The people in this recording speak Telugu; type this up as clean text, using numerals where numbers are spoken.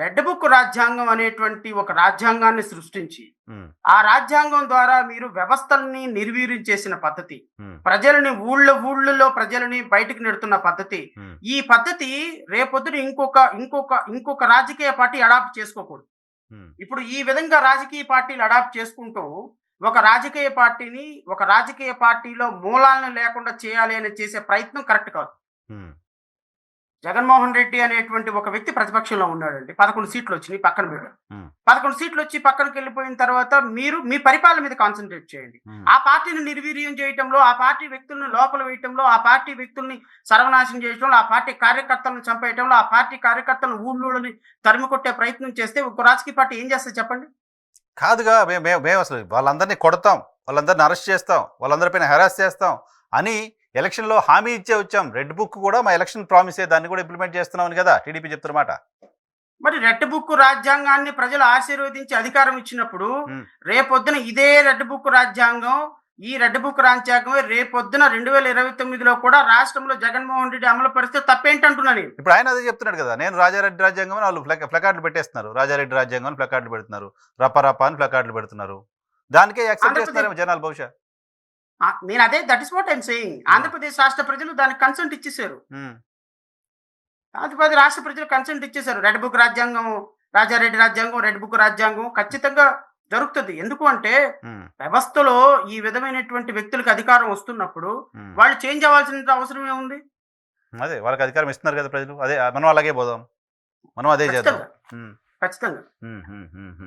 రెడ్ బుక్ రాజ్యాంగం అనేటువంటి ఒక రాజ్యాంగాన్ని సృష్టించి, హ్మ్. ఆ రాజ్యాంగం ద్వారా మీరు వ్యవస్థల్ని నిర్వీర్యం చేసిన పద్ధతి, హ్మ్. ప్రజలని ఊళ్ళలో ప్రజలని బయటికి నెడుతున్న పద్ధతి, హ్మ్. ఈ పద్ధతి రేపొద్దున ఇంకొక రాజకీయ పార్టీ అడాప్ట్ చేసుకోకూడదు. హ్మ్. ఇప్పుడు ఈ విధంగా రాజకీయ పార్టీలు అడాప్ట్ చేసుకుంటూ, ఒక రాజకీయ పార్టీలో మూలాలను లేకుండా చేయాలి అని చేసే ప్రయత్నం కరెక్ట్ కాదు. హ్మ్. జగన్మోహన్ రెడ్డి అనేటువంటి ఒక వ్యక్తి ప్రతిపక్షంలో ఉన్నాడండి. 11 సీట్లొచ్చినియి పక్కన పెట్టారు. హ్మ్. 11 సీట్లొచ్చి పక్కనకెళ్ళిపోయిన తర్వాత మీరు మీ పరిపాలన మీద కాన్సంట్రేట్ చేయండి. హ్మ్. ఆ పార్టీని నిర్వీర్యం చేయటంలో, ఆ పార్టీ వ్యక్తులను లోపల వేయటంలో, ఆ పార్టీ వ్యక్తుల్ని సర్వనాశనం చేయటంలో, ఆ పార్టీ కార్యకర్తలను చంపేయటంలో, ఆ పార్టీ కార్యకర్తలను ఊళ్ళోని తరిమికొట్టే ప్రయత్నం చేస్తే ఒక రాజకీయ పార్టీ ఏం చేస్తది చెప్పండి? కాదుగా మేమసలు వాళ్ళందరినీ కొడతాం, వాళ్ళందరిని అరెస్ట్ చేస్తాం, వాళ్ళందరిపైన హెరాస్ చేస్తాం అని ఎలక్షన్‌లో హామీ ఇచ్చే వచ్చాం. రెడ్ బుక్ కూడా మా ఎలక్షన్ ప్రామిసే, దాన్ని కూడా ఇంప్లిమెంట్ చేస్తున్నామని కదా టీడీపీ చెప్తున్నమాట. మరి రెడ్ బుక్ రాజ్యాంగాన్ని ప్రజలు ఆశీర్వదించి అధికారం ఇచ్చినప్పుడు, హ్మ్. రేపొద్దున ఇదే రెడ్ బుక్ రాజ్యాంగం, ఈ రెడ్ బుక్ రాజ్యాంగమే రేపొద్దున 2029లో కూడా రాష్ట్రంలో జగన్మోహన్ రెడ్డి అమలు పరిస్తే తప్పేంటంటున్నా నేను. ఇప్పుడు ఆయన అదే చెప్తున్నాడు కదా, నేను రాజారెడ్డి రాజ్యాంగం అని వాళ్ళు ప్లకార్డులు పెట్టేస్తున్నారు. రాజారెడ్డి రాజ్యాంగం అని ప్లకార్డులు పెడుతున్నారు. రప అని ప్లకార్డులు పెడుతున్నారు. దానికే యాక్సెప్ట్ ఆంధ్రప్రదేశ్ చేస్తున్నారేమో జనాలు బహుశా. నేనదే that is what I am saying. Andhra Pradesh రాష్ట్ర ప్రజలు దానికి కన్సెంట్ ఇచ్చేసారు. హ్మ్. ఆంధ్రప్రదేశ్ రాష్ట్ర ప్రజలు కన్సెంట్ ఇచ్చేసారు. రెడ్ బుక్ రాజ్యాంగం, రాజారెడ్డి రాజ్యాంగం, రెడ్ బుక్ రాజ్యాంగం ఖచ్చితంగా జరుగుతది. ఎందుకు అంటే హ్మ్. వ్యవస్థలో ఈ విధమైనటువంటి వ్యక్తులకు అధికారం వస్తున్నప్పుడు హ్మ్. వాళ్ళు చేంజ్ అవ్వాల్సిన అవసరం ఏముంది? అదే వాళ్ళకి అధికారం ఇస్తున్నారు కదా ప్రజలు. అదే మనం అలాగే పోదాం. మనం అదే చేద్దాం. ఖచ్చితంగా. హ్మ్. ఖచ్చితంగా. హ్మ్. హ్మ్. హ్మ్.